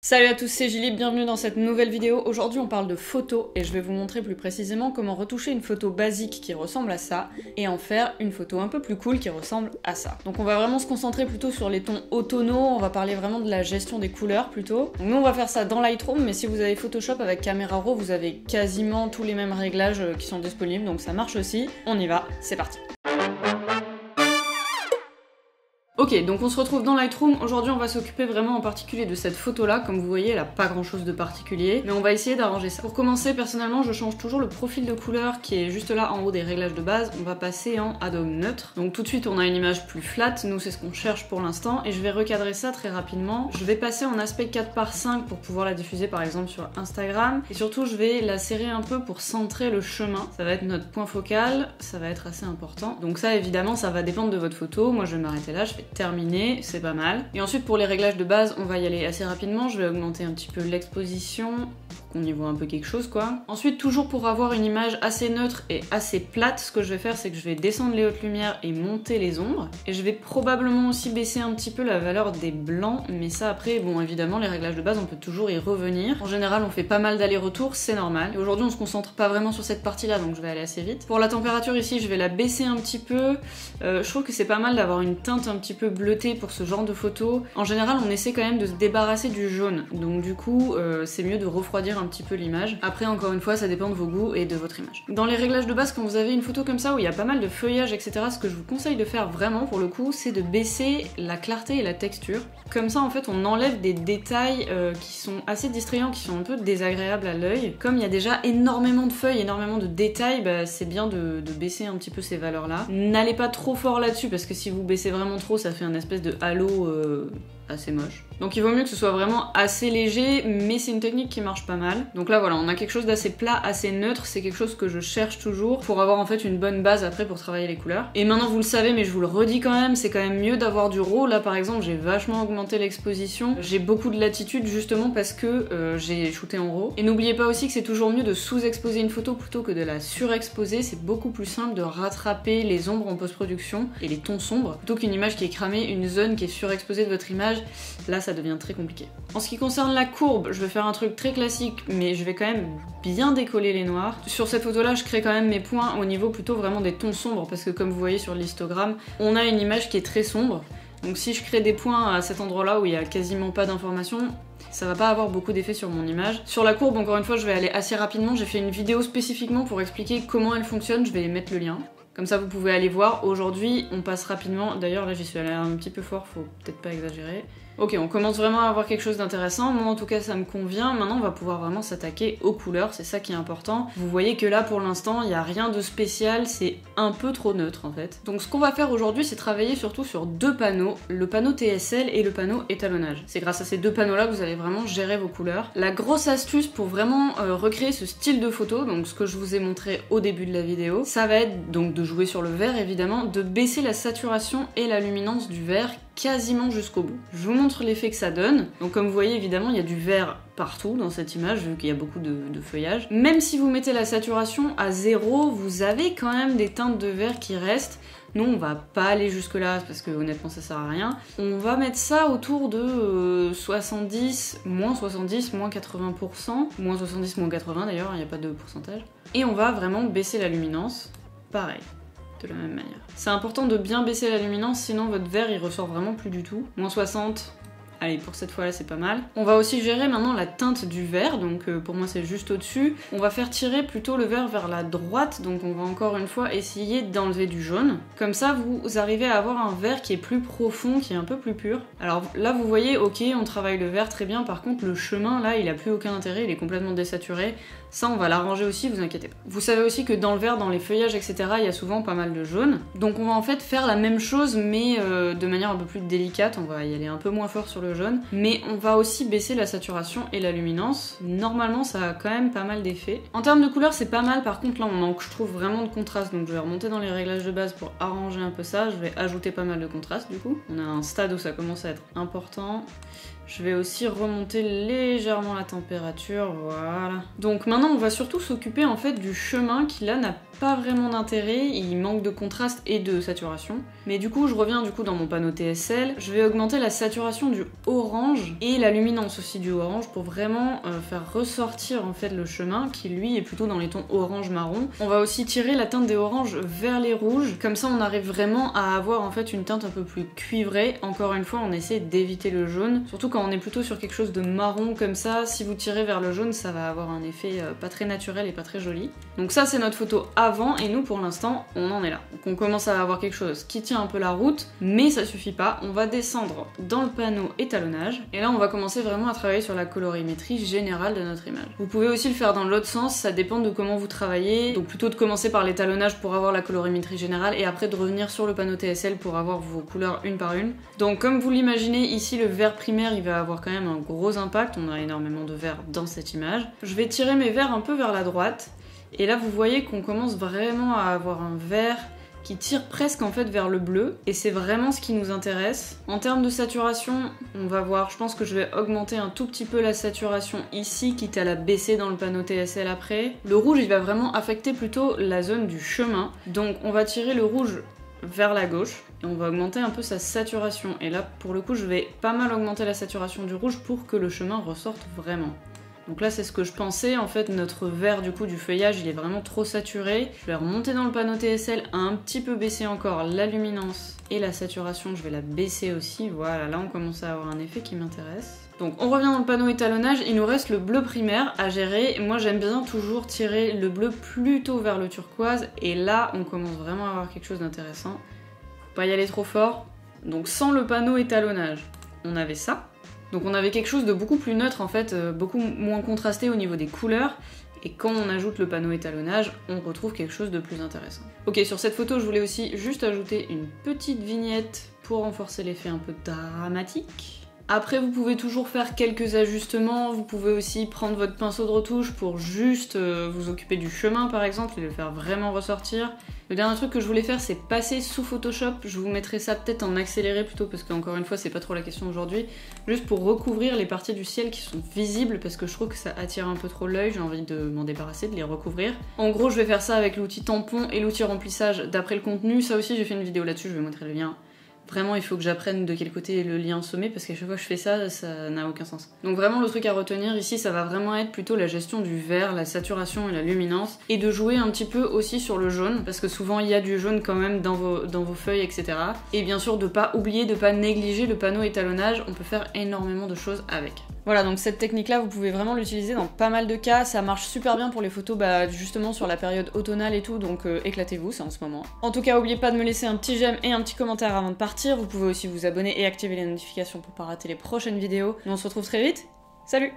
Salut à tous, c'est Julie, bienvenue dans cette nouvelle vidéo. Aujourd'hui on parle de photos et je vais vous montrer plus précisément comment retoucher une photo basique qui ressemble à ça et en faire une photo un peu plus cool qui ressemble à ça. Donc on va vraiment se concentrer plutôt sur les tons automnaux, on va parler vraiment de la gestion des couleurs plutôt. Donc nous on va faire ça dans Lightroom, mais si vous avez Photoshop avec Camera Raw, vous avez quasiment tous les mêmes réglages qui sont disponibles, donc ça marche aussi. On y va, c'est parti. Ok, donc on se retrouve dans Lightroom. Aujourd'hui on va s'occuper vraiment en particulier de cette photo là. Comme vous voyez, elle a pas grand chose de particulier, mais on va essayer d'arranger ça. Pour commencer, personnellement je change toujours le profil de couleur qui est juste là en haut des réglages de base. On va passer en Adobe neutre. Donc tout de suite on a une image plus flat, nous c'est ce qu'on cherche pour l'instant, et je vais recadrer ça très rapidement. Je vais passer en aspect 4:5 pour pouvoir la diffuser par exemple sur Instagram, et surtout je vais la serrer un peu pour centrer le chemin. Ça va être notre point focal, ça va être assez important. Donc ça évidemment ça va dépendre de votre photo. Moi je vais m'arrêter là, je fais terminé, c'est pas mal. Et ensuite pour les réglages de base, on va y aller assez rapidement. Je vais augmenter un petit peu l'exposition pour qu'on y voit un peu quelque chose quoi. Ensuite, toujours pour avoir une image assez neutre et assez plate, ce que je vais faire c'est que je vais descendre les hautes lumières et monter les ombres. Et je vais probablement aussi baisser un petit peu la valeur des blancs, mais ça après, bon évidemment les réglages de base on peut toujours y revenir. En général on fait pas mal d'allers-retours, c'est normal. Et aujourd'hui on se concentre pas vraiment sur cette partie là, donc je vais aller assez vite. Pour la température ici, je vais la baisser un petit peu. Je trouve que c'est pas mal d'avoir une teinte un petit peu bleutée pour ce genre de photo. En général on essaie quand même de se débarrasser du jaune, donc du coup c'est mieux de refroidir un petit peu l'image. Après encore une fois ça dépend de vos goûts et de votre image. Dans les réglages de base, quand vous avez une photo comme ça où il y a pas mal de feuillage etc, ce que je vous conseille de faire vraiment pour le coup, c'est de baisser la clarté et la texture. Comme ça en fait on enlève des détails qui sont assez distrayants, qui sont un peu désagréables à l'œil. Comme il y a déjà énormément de feuilles, énormément de détails, bah, c'est bien de baisser un petit peu ces valeurs là. N'allez pas trop fort là-dessus parce que si vous baissez vraiment trop ça fait un espèce de halo assez moche. Donc il vaut mieux que ce soit vraiment assez léger, mais c'est une technique qui marche pas mal. Donc là voilà, on a quelque chose d'assez plat, assez neutre, c'est quelque chose que je cherche toujours pour avoir en fait une bonne base après pour travailler les couleurs. Et maintenant vous le savez, mais je vous le redis quand même, c'est quand même mieux d'avoir du RAW. Là par exemple j'ai vachement augmenté l'exposition, j'ai beaucoup de latitude justement parce que j'ai shooté en RAW. Et n'oubliez pas aussi que c'est toujours mieux de sous-exposer une photo plutôt que de la surexposer, c'est beaucoup plus simple de rattraper les ombres en post-production et les tons sombres, plutôt qu'une image qui est cramée, une zone qui est surexposée de votre image. Là ça devient très compliqué. En ce qui concerne la courbe, je vais faire un truc très classique, mais je vais quand même bien décoller les noirs. Sur cette photo là, je crée quand même mes points au niveau plutôt vraiment des tons sombres, parce que comme vous voyez sur l'histogramme, on a une image qui est très sombre. Donc si je crée des points à cet endroit là où il y a quasiment pas d'informations, ça va pas avoir beaucoup d'effet sur mon image. Sur la courbe, encore une fois, je vais aller assez rapidement. J'ai fait une vidéo spécifiquement pour expliquer comment elle fonctionne, je vais mettre le lien. Comme ça vous pouvez aller voir. Aujourd'hui on passe rapidement, d'ailleurs là j'y suis allée un petit peu fort, faut peut-être pas exagérer. Ok, on commence vraiment à avoir quelque chose d'intéressant, moi en tout cas ça me convient. Maintenant on va pouvoir vraiment s'attaquer aux couleurs, c'est ça qui est important. Vous voyez que là pour l'instant il n'y a rien de spécial, c'est un peu trop neutre en fait. Donc ce qu'on va faire aujourd'hui c'est travailler surtout sur deux panneaux, le panneau TSL et le panneau étalonnage. C'est grâce à ces deux panneaux là que vous allez vraiment gérer vos couleurs. La grosse astuce pour vraiment recréer ce style de photo, donc ce que je vous ai montré au début de la vidéo, ça va être donc de jouer sur le vert évidemment, de baisser la saturation et la luminance du vert quasiment jusqu'au bout. Je vous montre l'effet que ça donne. Donc comme vous voyez évidemment il y a du vert partout dans cette image vu qu'il y a beaucoup de feuillage. Même si vous mettez la saturation à 0, vous avez quand même des teintes de vert qui restent. Nous on va pas aller jusque là parce que honnêtement ça sert à rien. On va mettre ça autour de 70, moins 80%, moins 70, moins 80 d'ailleurs, il n'y a pas de pourcentage. Et on va vraiment baisser la luminance, pareil. De la même manière. C'est important de bien baisser la luminance, sinon votre vert il ressort vraiment plus du tout. Moins 60, allez pour cette fois là c'est pas mal. On va aussi gérer maintenant la teinte du vert, donc pour moi c'est juste au-dessus. On va faire tirer plutôt le vert vers la droite, donc on va encore une fois essayer d'enlever du jaune. Comme ça vous arrivez à avoir un vert qui est plus profond, qui est un peu plus pur. Alors là vous voyez, ok on travaille le vert très bien, par contre le chemin là il a plus aucun intérêt, il est complètement désaturé. Ça on va l'arranger aussi, vous inquiétez pas. Vous savez aussi que dans le vert, dans les feuillages etc, il y a souvent pas mal de jaune. Donc on va en fait faire la même chose mais de manière un peu plus délicate, on va y aller un peu moins fort sur le jaune. Mais on va aussi baisser la saturation et la luminance. Normalement ça a quand même pas mal d'effets. En termes de couleur c'est pas mal, par contre là on manque je trouve vraiment de contraste. Donc je vais remonter dans les réglages de base pour arranger un peu ça. Je vais ajouter pas mal de contraste du coup. On a un stade où ça commence à être important. Je vais aussi remonter légèrement la température, voilà. Donc maintenant on va surtout s'occuper en fait du chemin qui là n'a pas vraiment d'intérêt, il manque de contraste et de saturation. Mais du coup je reviens dans mon panneau TSL, je vais augmenter la saturation du orange et la luminance aussi du orange pour vraiment faire ressortir en fait le chemin qui lui est plutôt dans les tons orange-marron. On va aussi tirer la teinte des oranges vers les rouges, comme ça on arrive vraiment à avoir en fait une teinte un peu plus cuivrée. Encore une fois on essaie d'éviter le jaune, surtout quand on est plutôt sur quelque chose de marron comme ça, si vous tirez vers le jaune ça va avoir un effet pas très naturel et pas très joli. Donc ça c'est notre photo avant et nous pour l'instant on en est là. Donc on commence à avoir quelque chose qui tient un peu la route, mais ça suffit pas, on va descendre dans le panneau étalonnage et là on va commencer vraiment à travailler sur la colorimétrie générale de notre image. Vous pouvez aussi le faire dans l'autre sens, ça dépend de comment vous travaillez, donc plutôt de commencer par l'étalonnage pour avoir la colorimétrie générale et après de revenir sur le panneau TSL pour avoir vos couleurs une par une. Donc comme vous l'imaginez ici le vert primaire il va avoir quand même un gros impact, on a énormément de vert dans cette image. Je vais tirer mes verts un peu vers la droite et là vous voyez qu'on commence vraiment à avoir un vert qui tire presque en fait vers le bleu et c'est vraiment ce qui nous intéresse. En termes de saturation, on va voir, je pense que je vais augmenter un tout petit peu la saturation ici, quitte à la baisser dans le panneau TSL après. Le rouge il va vraiment affecter plutôt la zone du chemin, donc on va tirer le rouge vers la gauche et on va augmenter un peu sa saturation et là pour le coup je vais pas mal augmenter la saturation du rouge pour que le chemin ressorte vraiment. Donc là c'est ce que je pensais, en fait notre vert du coup du feuillage il est vraiment trop saturé. Je vais remonter dans le panneau TSL, un petit peu baisser encore la luminance et la saturation, je vais la baisser aussi, voilà, là on commence à avoir un effet qui m'intéresse. Donc on revient dans le panneau étalonnage, il nous reste le bleu primaire à gérer. Moi j'aime bien toujours tirer le bleu plutôt vers le turquoise et là on commence vraiment à avoir quelque chose d'intéressant. Faut pas y aller trop fort. Donc sans le panneau étalonnage, on avait ça. Donc on avait quelque chose de beaucoup plus neutre en fait, beaucoup moins contrasté au niveau des couleurs. Et quand on ajoute le panneau étalonnage, on retrouve quelque chose de plus intéressant. Ok, sur cette photo, je voulais aussi juste ajouter une petite vignette pour renforcer l'effet un peu dramatique. Après, vous pouvez toujours faire quelques ajustements, vous pouvez aussi prendre votre pinceau de retouche pour juste vous occuper du chemin par exemple et le faire vraiment ressortir. Le dernier truc que je voulais faire c'est passer sous Photoshop, je vous mettrai ça peut-être en accéléré plutôt parce qu'encore une fois c'est pas trop la question aujourd'hui, juste pour recouvrir les parties du ciel qui sont visibles parce que je trouve que ça attire un peu trop l'œil, j'ai envie de m'en débarrasser, de les recouvrir. En gros je vais faire ça avec l'outil tampon et l'outil remplissage d'après le contenu, ça aussi j'ai fait une vidéo là-dessus, je vais montrer le lien. Vraiment, il faut que j'apprenne de quel côté est le lien sommet parce qu'à chaque fois que je fais ça, ça n'a aucun sens. Donc vraiment, le truc à retenir ici, ça va vraiment être plutôt la gestion du vert, la saturation et la luminance, et de jouer un petit peu aussi sur le jaune, parce que souvent il y a du jaune quand même dans vos feuilles, etc. Et bien sûr, de pas oublier, de pas négliger le panneau étalonnage, on peut faire énormément de choses avec. Voilà, donc cette technique-là, vous pouvez vraiment l'utiliser dans pas mal de cas, ça marche super bien pour les photos justement sur la période automnale et tout, donc éclatez-vous, c'est en ce moment. En tout cas, n'oubliez pas de me laisser un petit j'aime et un petit commentaire avant de partir, vous pouvez aussi vous abonner et activer les notifications pour pas rater les prochaines vidéos. Nous on se retrouve très vite, salut!